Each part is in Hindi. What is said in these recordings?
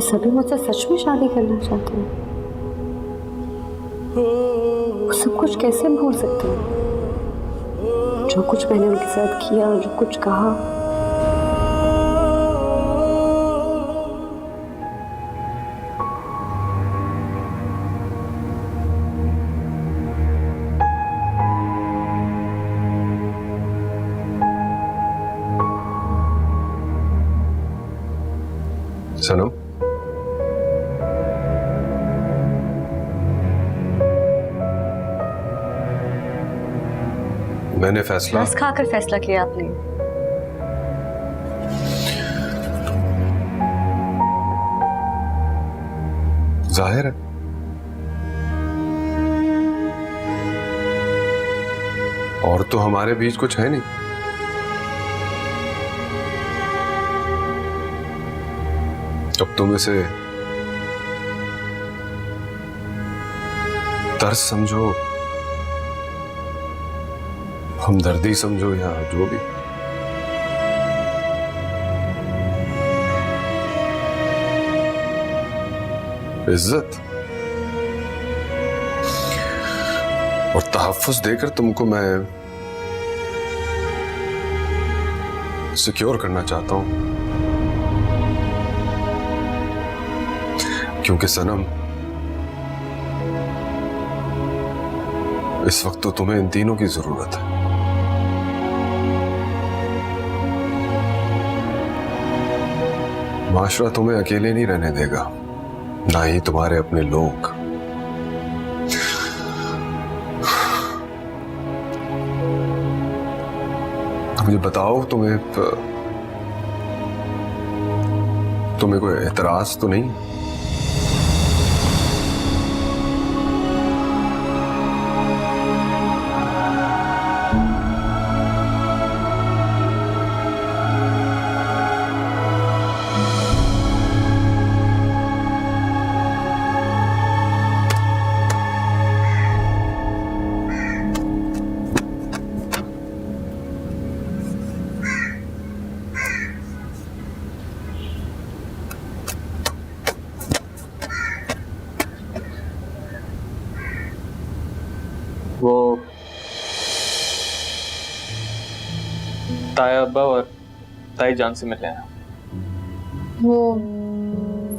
सभी मुझसे सच में शादी करना चाहते हैं। वो सब कुछ कैसे भूल सकते हैं? जो कुछ मैंने उनके साथ किया, जो कुछ कहा। सनम, मैंने फैसला रस खाकर फैसला किया आपने। जाहिर है और तो हमारे बीच कुछ है नहीं। अब तुम इसे दर्द समझो, हमदर्दी समझो या जो भी। इज्जत और तहफ्फुज़ देकर तुमको मैं सिक्योर करना चाहता हूं, क्योंकि सनम इस वक्त तो तुम्हें इन तीनों की जरूरत है। माशरा तुम्हें अकेले नहीं रहने देगा, ना ही तुम्हारे अपने लोग। मुझे बताओ, तुम्हें कोई एतराज तो नहीं? वो ताया अब्बा और ताई जान से मिले हैं। वो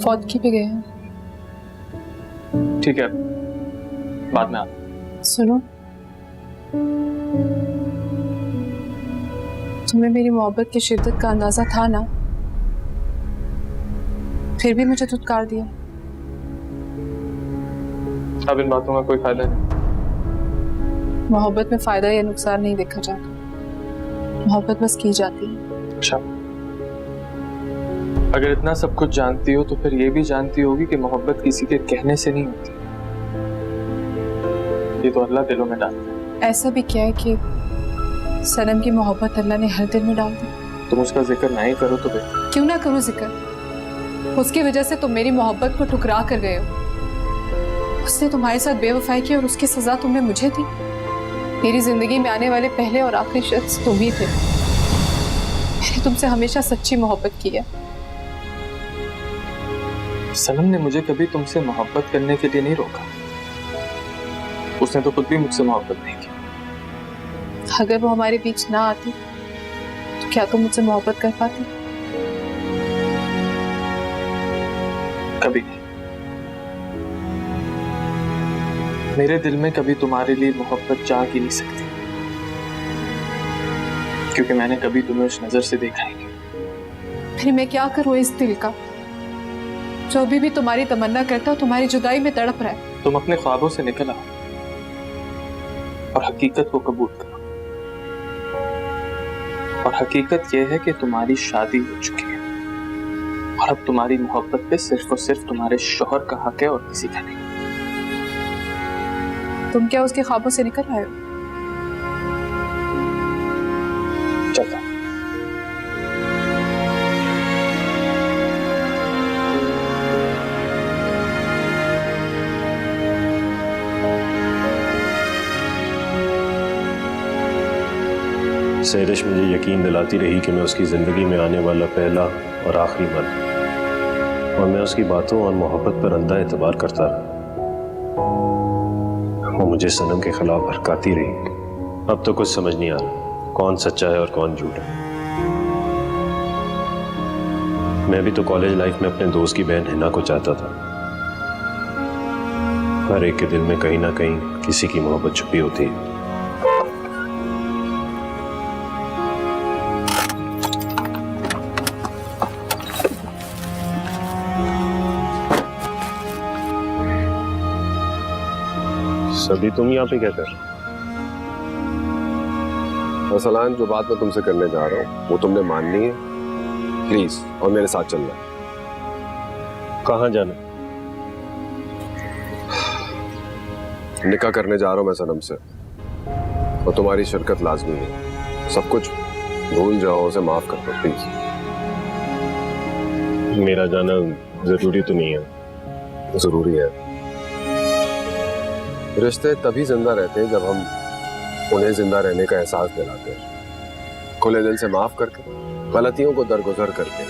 फौतगी पे गए हैं। ठीक है, बाद में सुनो, तुम्हें मेरी मोहब्बत की शिद्दत का अंदाजा था ना, फिर भी मुझे धुतकार दिया। अब इन बातों का कोई फायदा नहीं। मोहब्बत में फायदा या नुकसान नहीं देखा जाता, मोहब्बत बस की जाती है। अच्छा, अगर इतना सब कुछ जानती हो तो फिर ये भी जानती होगी कि मोहब्बत किसी के कहने से नहीं होती, ये तो अल्लाह दिलों में डालता है। ऐसा भी क्या है कि सनम की मोहब्बत अल्लाह ने हर दिल में डाल दी। तुम उसका जिक्र नहीं करो तो बेहतर। क्यों ना करो जिक्र? उसकी वजह से तुम मेरी मोहब्बत को ठुकरा कर गए हो। उसने तुम्हारे साथ बेवफाई की और उसकी सजा तुमने मुझे दी। मेरी जिंदगी में आने वाले पहले और आखिरी शख्स तुम ही थे। मैंने तुमसे हमेशा सच्ची मोहब्बत की है। सनम ने मुझे कभी तुमसे मोहब्बत करने के लिए नहीं रोका। उसने तो खुद भी मुझसे मोहब्बत नहीं की। अगर वो हमारे बीच ना आती तो क्या तुम मुझसे मोहब्बत कर पाती? कभी नहीं। मेरे दिल में कभी तुम्हारे लिए मोहब्बत जाग ही नहीं सकती, क्योंकि मैंने कभी तुम्हें उस नजर से देखा ही नहीं। फिर मैं क्या करूं इस दिल का जो अभी भी तुम्हारी तमन्ना करता, तुम्हारी जुदाई में तड़प रहा है। तुम अपने ख्वाबों से निकल आओ और हकीकत को कबूल करो। और हकीकत यह है कि तुम्हारी शादी हो चुकी है और अब तुम्हारी मोहब्बत पे सिर्फ और सिर्फ तुम्हारे शौहर का हक है और किसी का नहीं। तुम क्या उसके ख्वाबों से निकल आए हो? चलता। सैरिश मुझे यकीन दिलाती रही कि मैं उसकी ज़िंदगी में आने वाला पहला और आखिरी मर्द हूं। और मैं उसकी बातों और मोहब्बत पर अंधा एतबार करता रहा। वो मुझे सनम के खिलाफ भड़काती रही। अब तो कुछ समझ नहीं आ रहा कौन सच्चा है और कौन झूठा। मैं भी तो कॉलेज लाइफ में अपने दोस्त की बहन हिना को चाहता था। हर एक के दिल में कहीं ना कहीं किसी की मोहब्बत छुपी होती है। सभी तुम यहाँ पे क्या कर रहे हो? फसलान, जो बात मैं तुमसे करने जा रहा हूँ वो तुमने माननी है प्लीज, और मेरे साथ चलना है। कहाँ जाना? निकाह करने जा रहा हूँ मैं सनम से, और तुम्हारी शिरकत लाजमी है। सब कुछ भूल जाओ, उसे माफ कर दो प्लीज। मेरा जाना जरूरी तो नहीं है? जरूरी है। रिश्ते तभी जिंदा रहते हैं जब हम उन्हें जिंदा रहने का एहसास दिलाते हैं, खुले दिल से माफ करके, गलतियों को दरगुजर करके,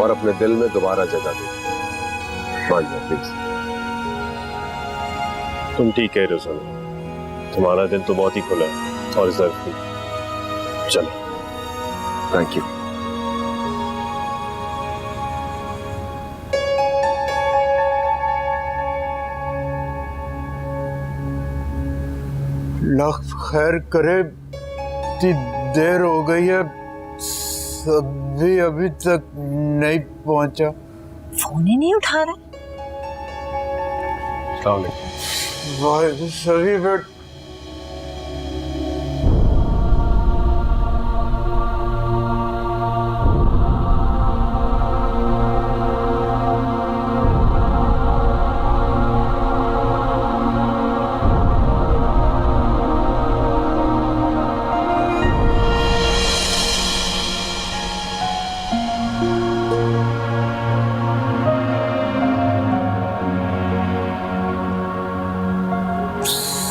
और अपने दिल में दोबारा जगह देते। मान लो प्लीज। तुम ठीक कह रहे हो सनम, तुम्हारा दिल तो बहुत ही खुला है और जरूरी। चलो। Thank you. लख खैर करे, इतनी देर हो गई है, सभी अभी तक नहीं पहुंचा। फोन ही नहीं उठा रहा। भाई सभी बेट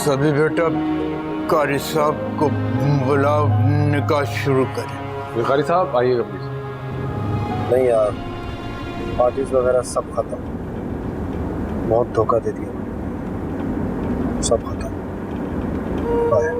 सभी बेटा कारी साहब को बुलाओ, निकाह शुरू करें। कारी साहब आइएगा प्लीज। नहीं यार, पार्टीज वगैरह सब खत्म। बहुत धोखा दे दिया, सब खत्म। बाय।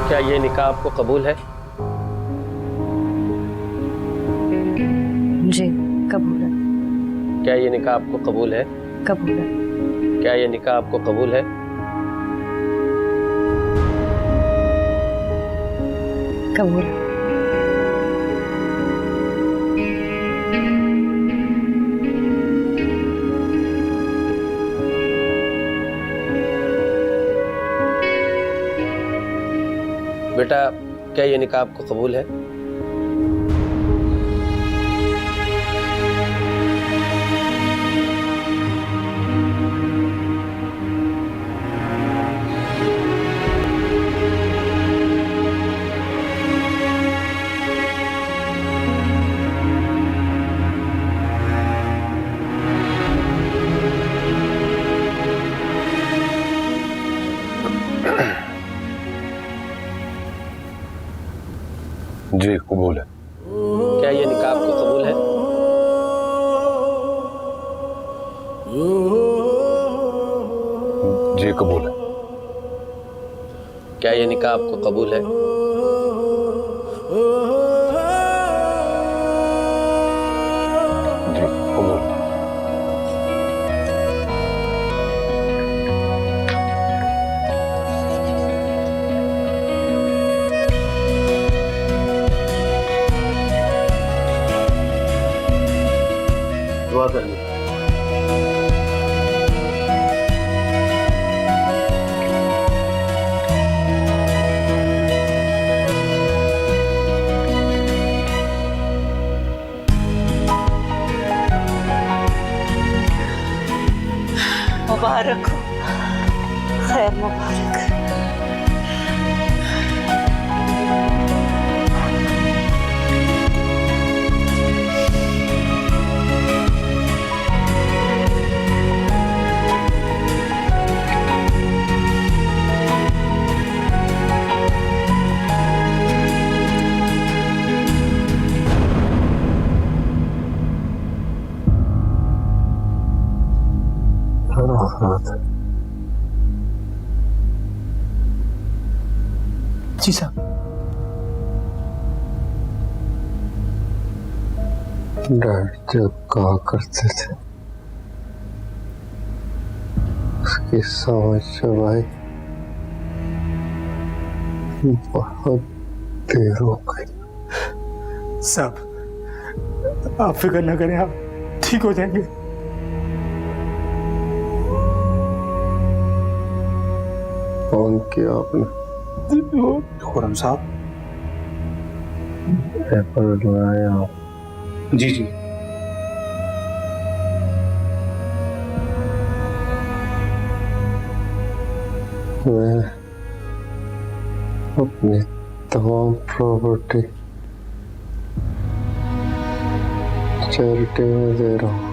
क्या ये निकाह आपको कबूल है? जी कबूल है। क्या ये निकाह आपको कबूल है? कबूल है। क्या ये निकाह आपको कबूल है? कबूल है। बेटा, क्या ये निकाह आपको कबूल है? जी कबूल है। क्या ये निकाह आपको कबूल है? जी कबूल है। क्या ये निकाह आपको कबूल है? जी कबूल। दुआ करनी। मुबारक हो, खैर मुबारक। बात है। जी साहब। डैड जब कहा करते थे उसकी समझ जब आई बहुत देर हो गई। साहब आप फिक्र न करें, आप ठीक हो जाएंगे। फोन किया आपने? खुरम साहब। पेपर लाया? जी जी। मैं अपनी तमाम प्रॉपर्टी चैरिटी में दे रहा हूँ।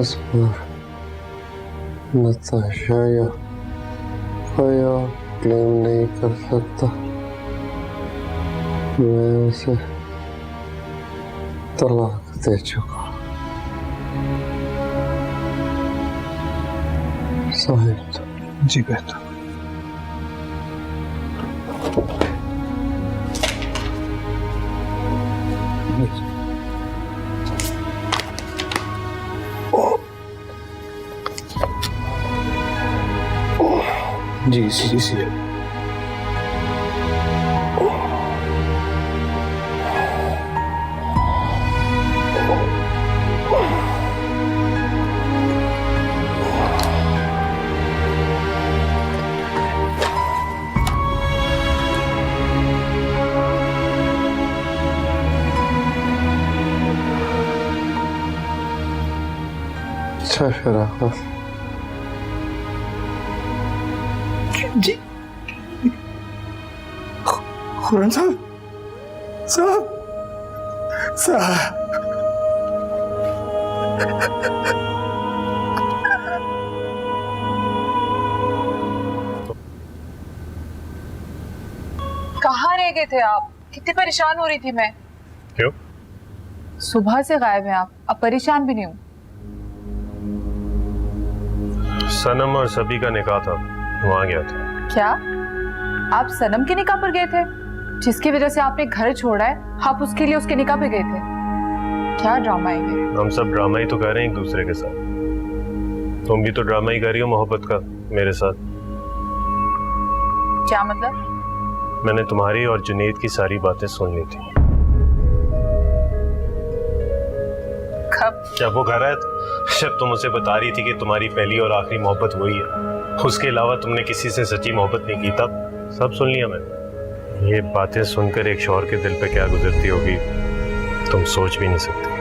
उस पर नताशा या कोई और क्लेम नहीं कर सकता। मैं उसे तलाक दे चुका। साहिब जी बेहतर। जी जी जी। अच्छा शराफत। जी खुरम साहब, साहब साहब। कहाँ रह गए थे आप? कितनी परेशान हो रही थी मैं। क्यों? सुबह से गायब हैं आप। अब परेशान भी नहीं हूँ। सनम और सभी का निकाह था, वहां गया था। क्या आप सनम के निकाह पर गए थे? जिसकी वजह से आपने घर छोड़ा है, आप उसके लिए उसके निकाह पे गए थे? क्या ड्रामा है ये? हम सब ड्रामा ही तो कर रहे हैं एक दूसरे के साथ। तुम भी तो ड्रामा ही कर रही हो मोहब्बत का मेरे साथ। क्या मतलब? मैंने तुम्हारी और जुनेद की सारी बातें सुन ली थी। कब? जब वो घर आया था, जब तुम उसे बता रही थी कि तुम्हारी पहली और आखिरी मोहब्बत वही है, उसके अलावा तुमने किसी से सच्ची मोहब्बत नहीं की, तब सब सुन लिया मैंने। ये बातें सुनकर एक शौहर के दिल पे क्या गुजरती होगी तुम सोच भी नहीं सकते।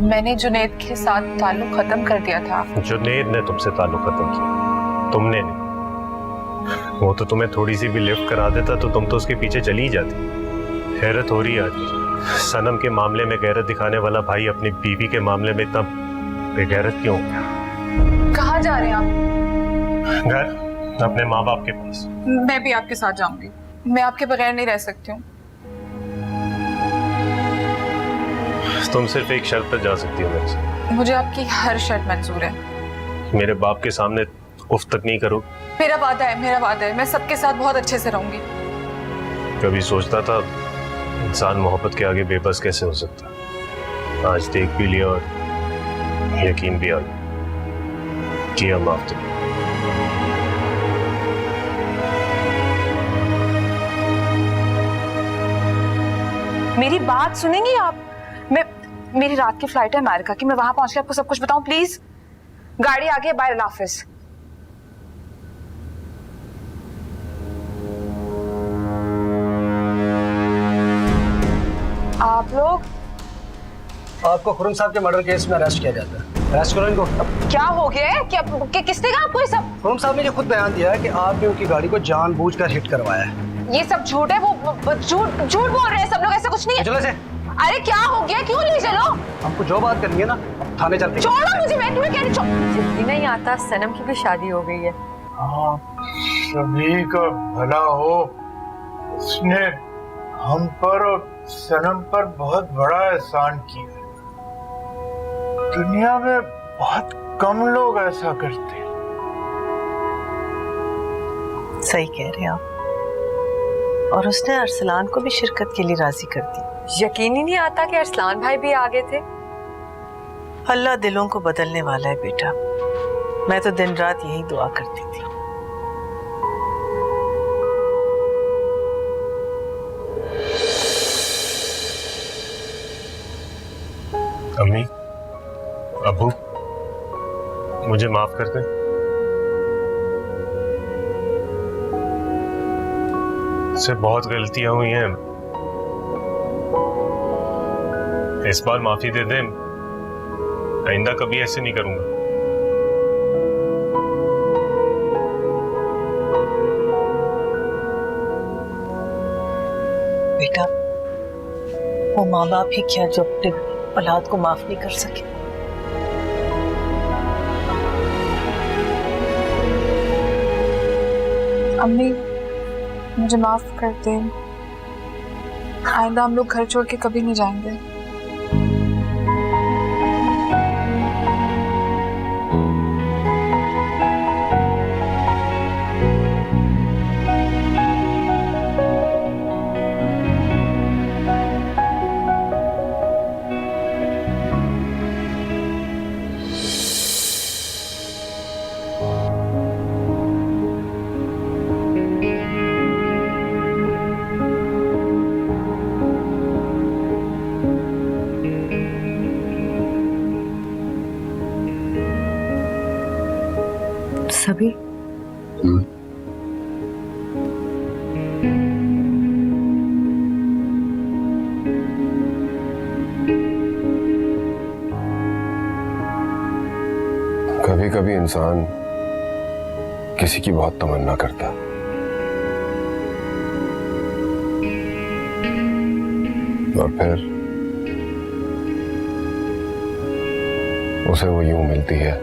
मैंने जुनेद के साथ ताल्लुक खत्म कर दिया था। जुनेद ने तुमसे ताल्लुक खत्म किया, तुमने नहीं। वो तो तुम्हें थोड़ी सी भी लिफ्ट करा देता तो तुम तो उसके पीछे चली ही जाती। हैरत हो रही है आज, सनम के मामले में गैरत दिखाने वाला भाई अपनी बीवी के मामले में इतना बेगैरत क्यों? कहाँ जा रहे हैं आप? घर, अपने माँ बाप के पास। मैं भी आपके साथ जाऊंगी। मैं आपके बगैर नहीं रह सकती हूँ। तुम सिर्फ एक शर्त पर जा सकती हो मेरे से। मुझे आपकी हर शर्त मंजूर है। मेरे बाप के सामने उफ तक नहीं करो। मेरा वादा है, मेरा वादा है। मैं सबके साथ बहुत अच्छे से रहूंगी। कभी सोचता था इंसान मोहब्बत के आगे बेबस कैसे हो सकता। आज देख भी लिया और यकीन भी आ गया। किया माफ तो। मेरी बात सुनेंगी आप? मेरी रात की फ्लाइट है अमेरिका की। मैं वहां पहुंच के आपको सब कुछ बताऊं प्लीज? गाड़ी आ गई, बाय, अल्लाह हाफिज। आप लोग? आपको खुरम साहब के मर्डर केस में अरेस्ट किया जाता है। अरेस्ट करो इनको। क्या हो गया है? क्या किसने कहा आपको ये सब? खुरम साहब ने खुद बयान दिया है कि आपने उनकी गाड़ी को जानबूझकर हिट करवाया है। ये सब झूठ है। वो झूठ बोल रहे हैं सब लोग। ऐसा कुछ नहीं है। चलो से। अरे क्या हो गया? क्यों ले चलो? हमको जो बात करनी है ना, थाने चलते हैं। छोड़ो मुझे, मैं तुम्हें कह रही हूँ। जल्दी नहीं आता, सनम की भी शादी हो गई है। सभी का भला हो, उसने हम पर और सनम पर बहुत बड़ा एहसान किया। दुनिया में बहुत कम लोग ऐसा करते हैं। सही कह रहे हैं आप। और उसने अरसलान को भी शिरकत के लिए राजी कर दी। यकीन ही नहीं आता कि अरसलान भाई भी आगे थे। अल्लाह दिलों को बदलने वाला है बेटा। मैं तो दिन रात यही दुआ करती थी। अम्मी, अबू, मुझे माफ कर दें। से बहुत गलतियां हुई हैं। इस बार माफी दे दें, आइंदा कभी ऐसे नहीं करूंगा। बेटा, वो माँ बाप ही क्या जो अपने औलाद को माफ नहीं कर सके। अम्मी, मुझे माफ कर दे। आइंदा हम लोग घर छोड़ के कभी नहीं जाएंगे। सभी कभी कभी इंसान किसी की बहुत तमन्ना करता है, और फिर उसे वो यूं मिलती है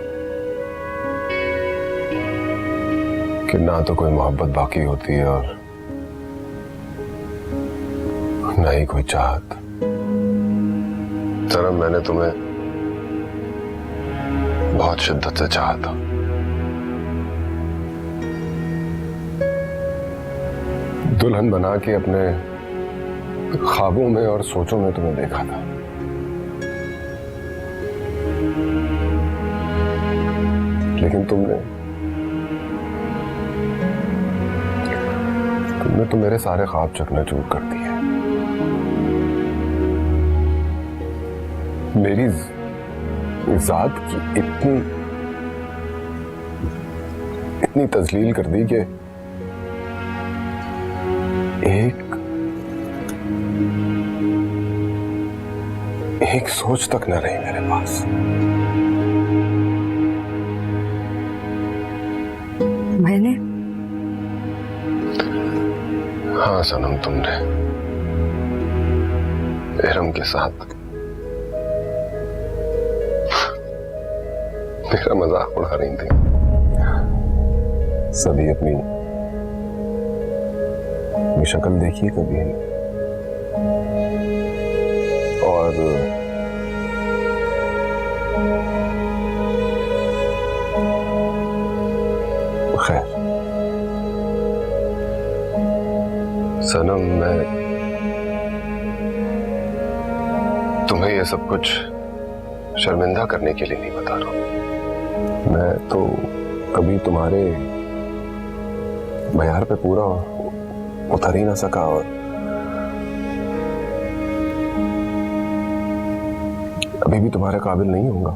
कि ना तो कोई मोहब्बत बाकी होती है और ना ही कोई चाहत। सनम, मैंने तुम्हें बहुत शिद्दत से चाहा था। दुल्हन बना के अपने ख्वाबों में और सोचों में तुम्हें देखा था। लेकिन तुमने तो मेरे सारे ख्वाब चकनाचूर कर दिए। मेरी जात की इतनी तजलील कर दी कि एक सोच तक न रही मेरे पास। मैंने? हाँ सनम, तुमने इरम के साथ मेरा मजाक उड़ा रही थी। सभी अपनी शक्ल देखी कभी नहीं, और खैर सनम, मैं तुम्हें यह सब कुछ शर्मिंदा करने के लिए नहीं बता रहा हूं। मैं तो कभी तुम्हारे मयार पे पूरा उतर ही ना सका, और अभी भी तुम्हारे काबिल नहीं होऊंगा।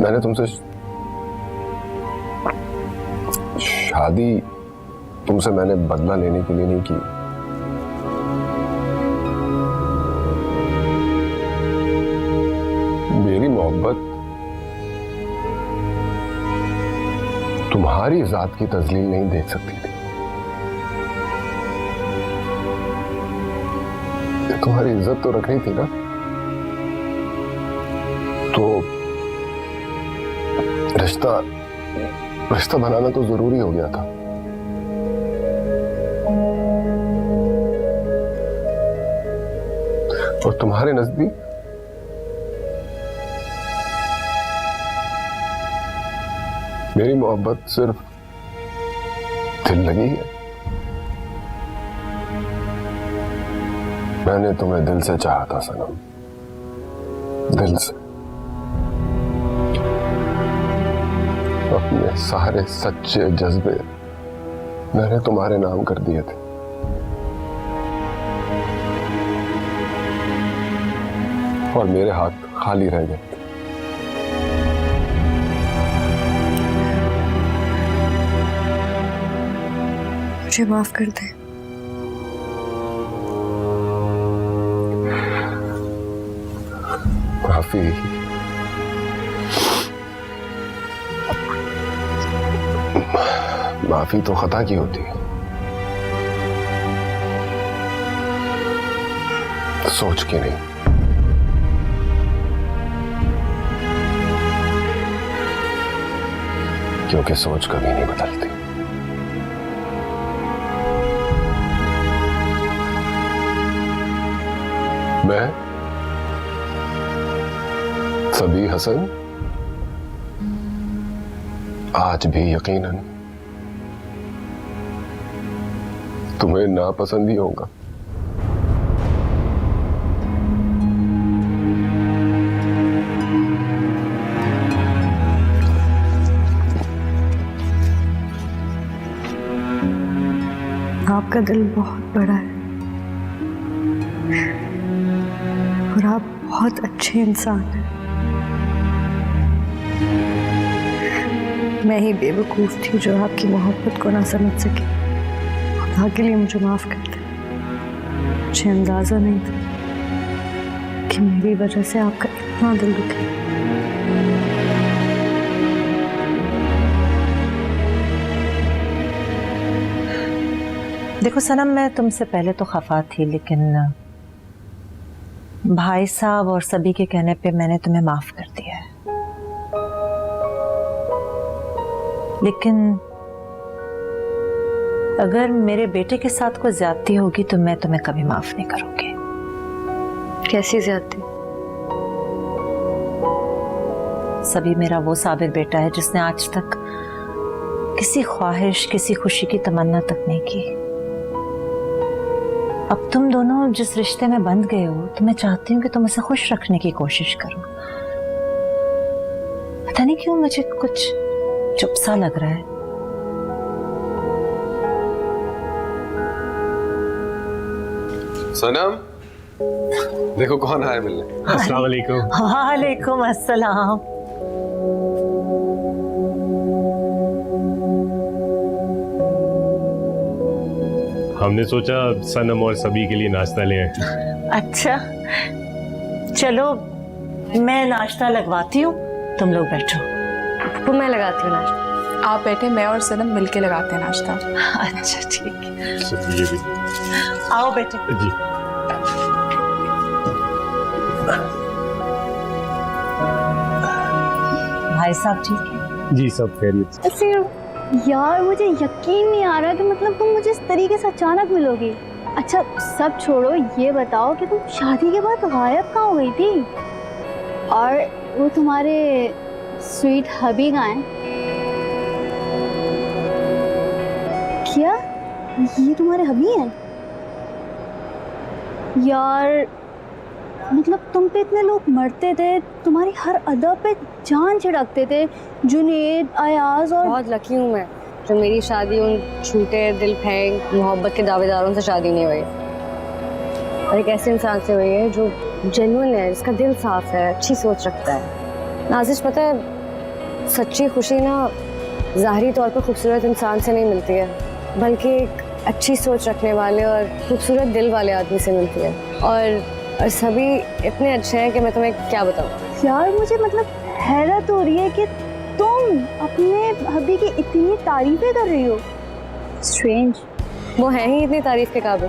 मैंने तुमसे शादी तुमसे मैंने बदला लेने के लिए नहीं की। मेरी मोहब्बत तुम्हारी जात की तजलील नहीं देख सकती थी। तुम्हारी इज्जत तो रखनी थी ना, तो रिश्ता रिश्ता बनाना तो जरूरी हो गया था। और तुम्हारे नजदीक मेरी मोहब्बत सिर्फ दिल लगी है। मैंने तुम्हें दिल से चाहा था सनम, दिल से। अपने सारे सच्चे जज्बे मैंने तुम्हारे नाम कर दिए थे। और मेरे हाथ खाली रह गए। मुझे माफ कर दे। माफी माफी तो खता की होती है, सोच के नहीं। क्योंकि सोच कभी नहीं बदलती। मैं सभी हसन आज भी यकीनन तुम्हें नापसंद ही होगा। आपका दिल बहुत बड़ा है और आप बहुत अच्छे इंसान हैं। मैं ही बेवकूफ थी जो आपकी मोहब्बत को ना समझ सकी। खुदा के लिए मुझे माफ कर दे। मुझे अंदाजा नहीं था कि मेरी वजह से आपका इतना दिल दुखे। देखो सनम, मैं तुमसे पहले तो खफा थी, लेकिन भाई साहब और सभी के कहने पे मैंने तुम्हें माफ कर दिया है। लेकिन अगर मेरे बेटे के साथ कोई ज्यादती होगी तो मैं तुम्हें कभी माफ नहीं करूंगी। कैसी ज्यादती? सभी मेरा वो साबिर बेटा है जिसने आज तक किसी ख्वाहिश, किसी खुशी की तमन्ना तक नहीं की। अब तुम दोनों जिस रिश्ते में बंध गए हो, तो मैं चाहती हूँ कि तुम उसे खुश रखने की कोशिश करो। पता नहीं क्यों मुझे कुछ चुप सा लग रहा है। सनम, देखो कौन आया मिलने। अस्सलाम वालेकुम। वालेकुम अस्सलाम। हमने सोचा सनम और सभी के लिए नाश्ता ले आए। अच्छा चलो, मैं नाश्ता लगवाती हूँ, तुम लोग बैठो। तो मैं लगाती हूँ नाश्ता। आप बैठे, मैं और सनम मिलके लगाते हैं नाश्ता। अच्छा ठीक है, ये भी। आओ बेटे। जी। भाई साहब ठीक है? जी सब खैरियत। ऐसे यार मुझे यकीन नहीं आ रहा कि मतलब तुम मुझे इस तरीके से अचानक मिलोगी। अच्छा सब छोड़ो, ये बताओ कि तुम शादी के बाद गायब कहाँ हो गई थी? और वो तुम्हारे स्वीट हबी कहाँ हैं? क्या ये तुम्हारे हबी हैं? यार मतलब तुम पे इतने लोग मरते थे, तुम्हारी हर अदा पे जान छिड़कते थे। जुनेद, अयाज और बहुत लकी हूँ मैं जो मेरी शादी उन झूठे दिल फेंक मोहब्बत के दावेदारों से शादी नहीं हुई, और एक ऐसे इंसान से हुई है जो जेन्युइन है, जिसका दिल साफ है, अच्छी सोच रखता है। नाजिश पता है, सच्ची खुशी ना ज़ाहरी तौर पर खूबसूरत इंसान से नहीं मिलती है, बल्कि एक अच्छी सोच रखने वाले और खूबसूरत दिल वाले आदमी से मिलती है। और सभी इतने अच्छे हैं कि मैं तुम्हें क्या बताऊँ। यार मुझे मतलब हैरत हो रही है कि तुम अपने हबी की इतनी तारीफें कर रही हो। स्ट्रेंज। वो है ही इतनी तारीफ के काबिल।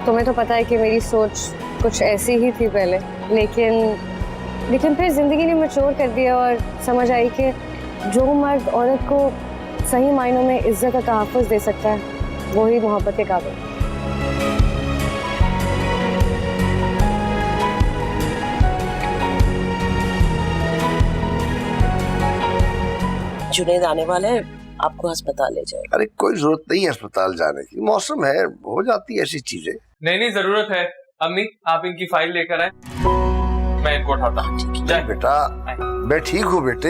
तुम्हें तो पता है कि मेरी सोच कुछ ऐसी ही थी पहले, लेकिन फिर ज़िंदगी ने मैच्योर कर दिया और समझ आई कि जो मर्द औरत को सही मायनों में इज्जत और तहफ़्फ़ुज़ दे सकता है वही मोहब्बत के काबिल। जुनैद आने वाला है, आपको अस्पताल ले जाएगा। अरे कोई जरूरत नहीं है अस्पताल जाने की, मौसम है, हो जाती है ऐसी चीजें। नहीं जरूरत है। अम्मी आप इनकी फाइल लेकर आए, मैं इनको उठाता हूँ। जाए बेटा, मैं ठीक हूँ बेटे।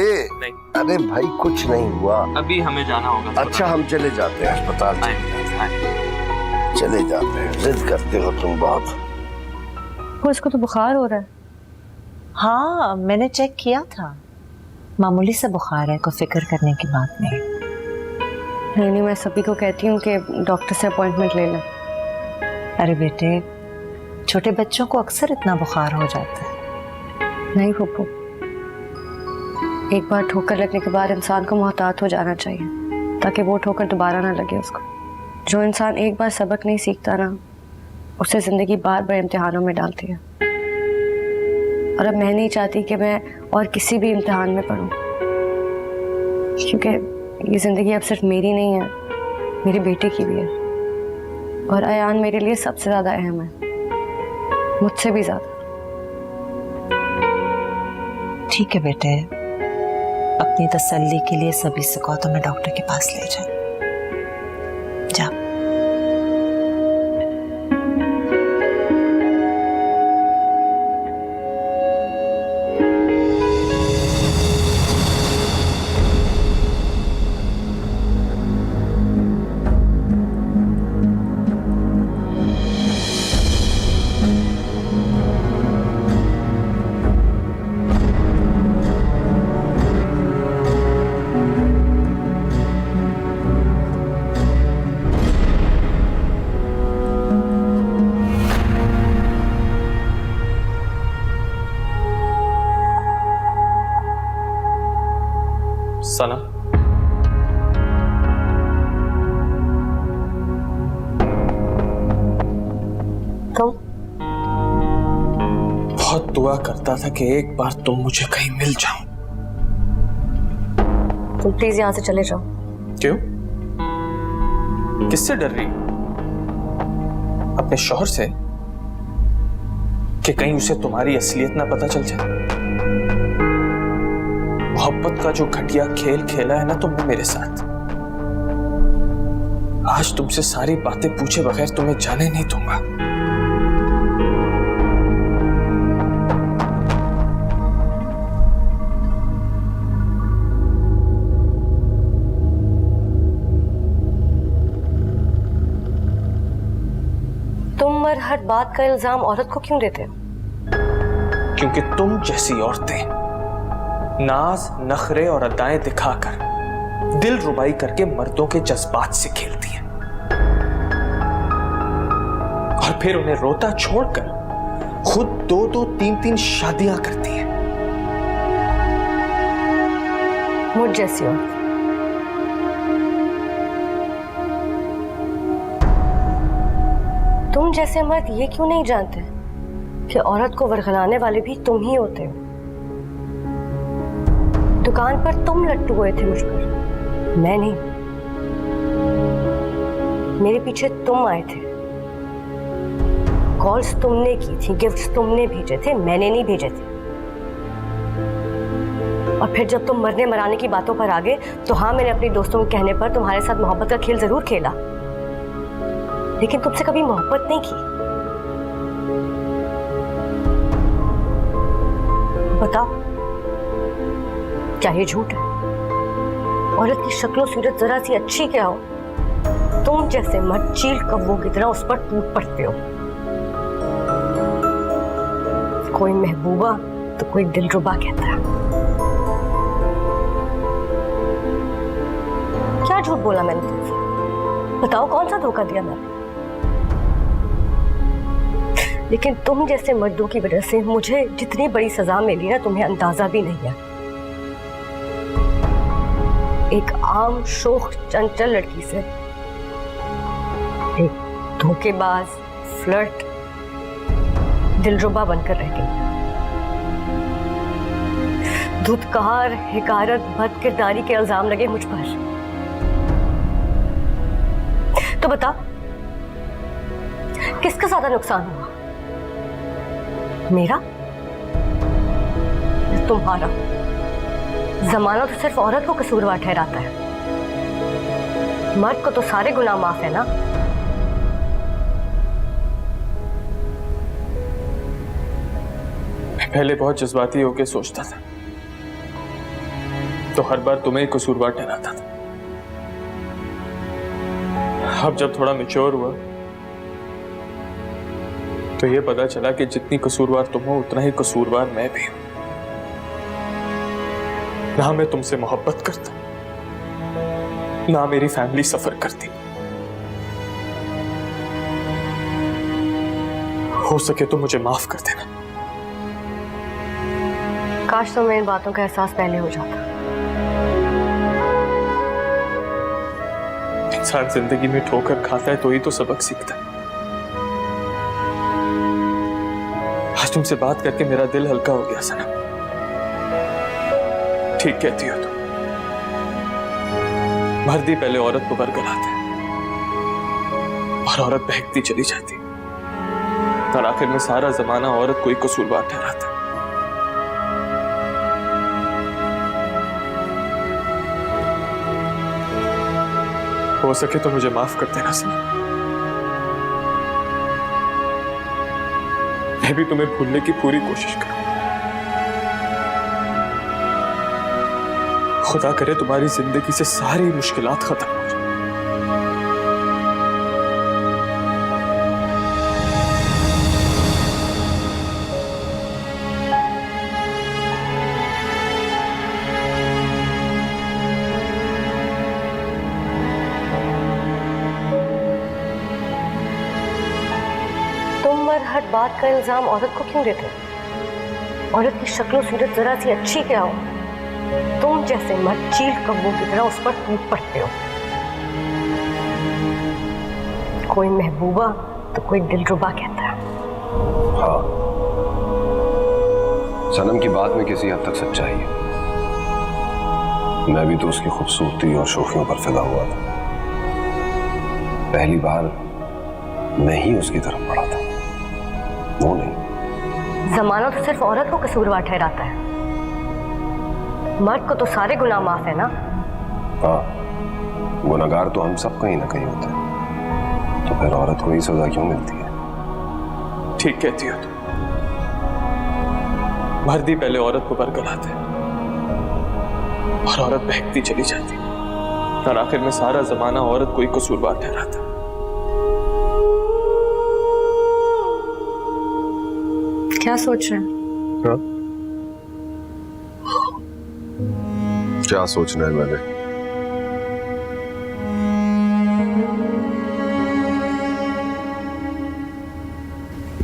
अरे भाई कुछ नहीं हुआ, अभी हमें जाना होगा। अच्छा हम चले जाते हैं अस्पताल, चले जाते हैं। जिद करते हो तुम बहुत। वो इसको तो बुखार हो रहा है। हाँ मैंने चेक किया था, मामूली सा बुखार है, कोई फिक्र करने की बात नहीं। नहीं मैं सभी को कहती हूँ कि डॉक्टर से अपॉइंटमेंट ले लें। अरे बेटे छोटे बच्चों को अक्सर इतना बुखार हो जाता है। नहीं फूफू, एक बार ठोकर लगने के बाद इंसान को मोहतात हो जाना चाहिए ताकि वो ठोकर दोबारा ना लगे उसको। जो इंसान एक बार सबक नहीं सीखता ना, उसे ज़िंदगी बार बार इम्तिहानों में डालती है। और अब मैं नहीं चाहती कि मैं और किसी भी इम्तिहान में पढूं, क्योंकि ये ज़िंदगी अब सिर्फ मेरी नहीं है, मेरी बेटी की भी है। और अयान मेरे लिए सबसे ज़्यादा अहम है, मुझसे भी ज़्यादा। ठीक है बेटे, अपनी तसल्ली के लिए सभी से कहो तो मैं डॉक्टर के पास ले जाऊं। जा। सना, तुम? बहुत दुआ करता था कि एक बार तुम मुझे कहीं मिल जाओ। तुम प्लीज यहाँ से चले जाओ। क्यों? किससे डर रही? अपने शौहर से? कि कहीं उसे तुम्हारी असलियत ना पता चल जाए। मोहब्बत का जो घटिया खेल खेला है ना तुमने मेरे साथ, आज तुमसे सारी बातें पूछे बगैर तुम्हें जाने नहीं दूंगा। तुम हर बात का इल्जाम औरत को क्यों देते हो? क्योंकि तुम जैसी औरतें नाज नखरे और अदाएं दिखाकर दिल रुबाई करके मर्दों के जज्बात से खेलती हैं और फिर उन्हें रोता छोड़कर खुद 2-2, 3-3 शादियां करती हैं। मुझ जैसी औरत। तुम जैसे मर्द ये क्यों नहीं जानते कि औरत को वरगलाने वाले भी तुम ही होते हो? दुकान पर तुम लट्टू हुए थे मुझ पर, मैं नहीं। मेरे पीछे तुम आए थे, कॉल्स तुमने की थी, गिफ्ट्स तुमने भेजे थे, मैंने नहीं भेजे थे। और फिर जब तुम मरने मराने की बातों पर आ गए तो हाँ, मैंने अपने दोस्तों के कहने पर तुम्हारे साथ मोहब्बत का खेल जरूर खेला, लेकिन तुमसे कभी मोहब्बत नहीं की। बताओ क्या ये झूठ है? औरत की शक्लो सूरत जरा सी अच्छी क्या हो, तुम जैसे मर्द चील कौवों की तरह उस पर टूट पड़ते हो। कोई महबूबा तो कोई दिलरुबा कहता है। क्या झूठ बोला मैंने तुमसे? बताओ कौन सा धोखा दिया मैंने? लेकिन तुम जैसे मर्दों की वजह से मुझे जितनी बड़ी सजा मिली ना, तुम्हें अंदाजा भी नहीं है। एक आम शोख चंचल लड़की से एक धोखेबाज फ्लर्ट दिलरुबा बनकर रह गई। धुतकार, हिकारत, बद किरदारी के इल्जाम लगे मुझ पर। तो बता, किसका ज्यादा नुकसान हुआ, मेरा या तुम्हारा? जमाना तो सिर्फ औरत को कसूरवार ठहराता है, मर्द को तो सारे गुनाह माफ है ना। मैं पहले बहुत जज्बाती होकर सोचता था, तो हर बार तुम्हें कसूरवार ठहराता था। अब जब थोड़ा मैच्योर हुआ तो ये पता चला कि जितनी कसूरवार तुम हो उतना ही कसूरवार मैं भी हूं। ना मैं तुमसे मोहब्बत करता, ना मेरी फैमिली सफर करती। हो सके तो मुझे माफ कर देना। काश तुम्हें इन बातों का एहसास पहले हो जाता। इंसान जिंदगी में ठोकर खाता है तो ही तो सबक सीखता है। आज तुमसे बात करके मेरा दिल हल्का हो गया सनम। ठीक कहती हो तुम, मर्द ही पहले औरत को बरगलाता है और औरत बहकती चली जाती और आखिर में सारा जमाना औरत को ही कसूरवार ठहराता है। हो सके तो मुझे माफ कर देना सनम। मैं भी तुम्हें भूलने की पूरी कोशिश करूं। खुदा करे तुम्हारी जिंदगी से सारी मुश्किलात खत्म हो जाए। हर बात का इल्जाम औरत को क्यों देते हो? औरत की शक्ल सूरत जरा सी अच्छी क्या हो, तुम जैसे मर्द चील कब्बों की तरह उस पर टूट पड़ते हो। कोई महबूबा तो कोई दिलरुबा कहता है। हाँ, सनम की बात में किसी हद तक सच्चाई है। मैं भी तो उसकी खूबसूरती और शोखियों पर फिदा हुआ था। पहली बार मैं ही उसकी तरफ पड़ा था, वो नहीं। जमाना तो सिर्फ औरत को कसूरवार ठहराता है, मर्द को तो सारे गुनाह माफ है ना। हाँ, गुनाहगार तो हम सब कहीं ना कहीं होते हैं, तो फिर औरत को ही सजा क्यों मिलती है? ठीक कहती हो तुम, मर्द ही पहले औरत को बरगलाता है और औरत बहकती चली जाती और आखिर में सारा जमाना औरत को ही कसूरवार ठहराता है। क्या सोच रहे हैं? हाँ? क्या सोचना है मैंने?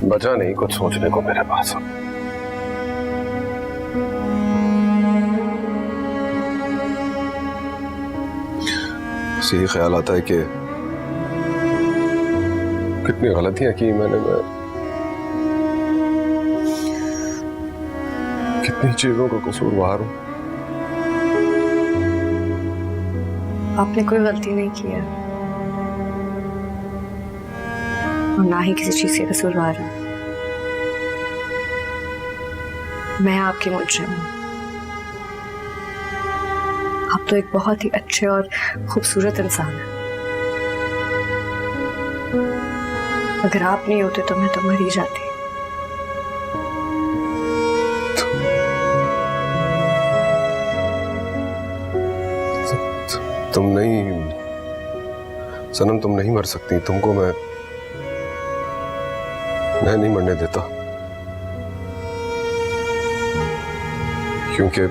बचा नहीं कुछ सोचने को मेरे पास। यही ख्याल आता है कि कितनी गलतियां की मैंने, कितनी चीजों का कसूरवार हूं। आपने कोई गलती नहीं की है और ना ही किसी चीज के कसूरवार है। मैं आपकी मुजरिम हूं। आप तो एक बहुत ही अच्छे और खूबसूरत इंसान हैं। अगर आप नहीं होते तो मैं तो मर ही जाती। तुम नहीं सनम, तुम नहीं मर सकती। तुमको मैं नहीं मरने देता, क्योंकि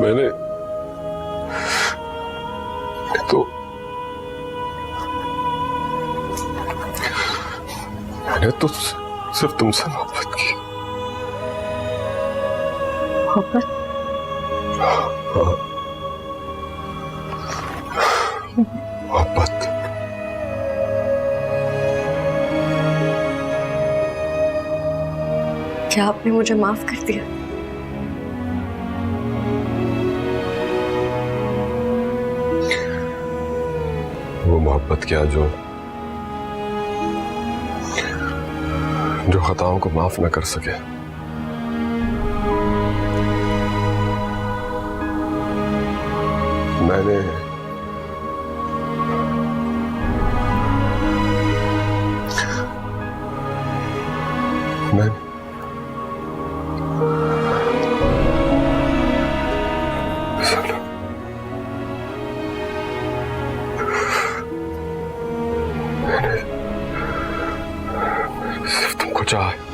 मैंने तो सिर्फ तुमसे मोहब्बत की। मोहब्बत? मोहब्बत। क्या आपने मुझे माफ कर दिया? वो मोहब्बत क्या जो खताओं को माफ न कर सके। मैंने सिर्फ तुमको चाहा है।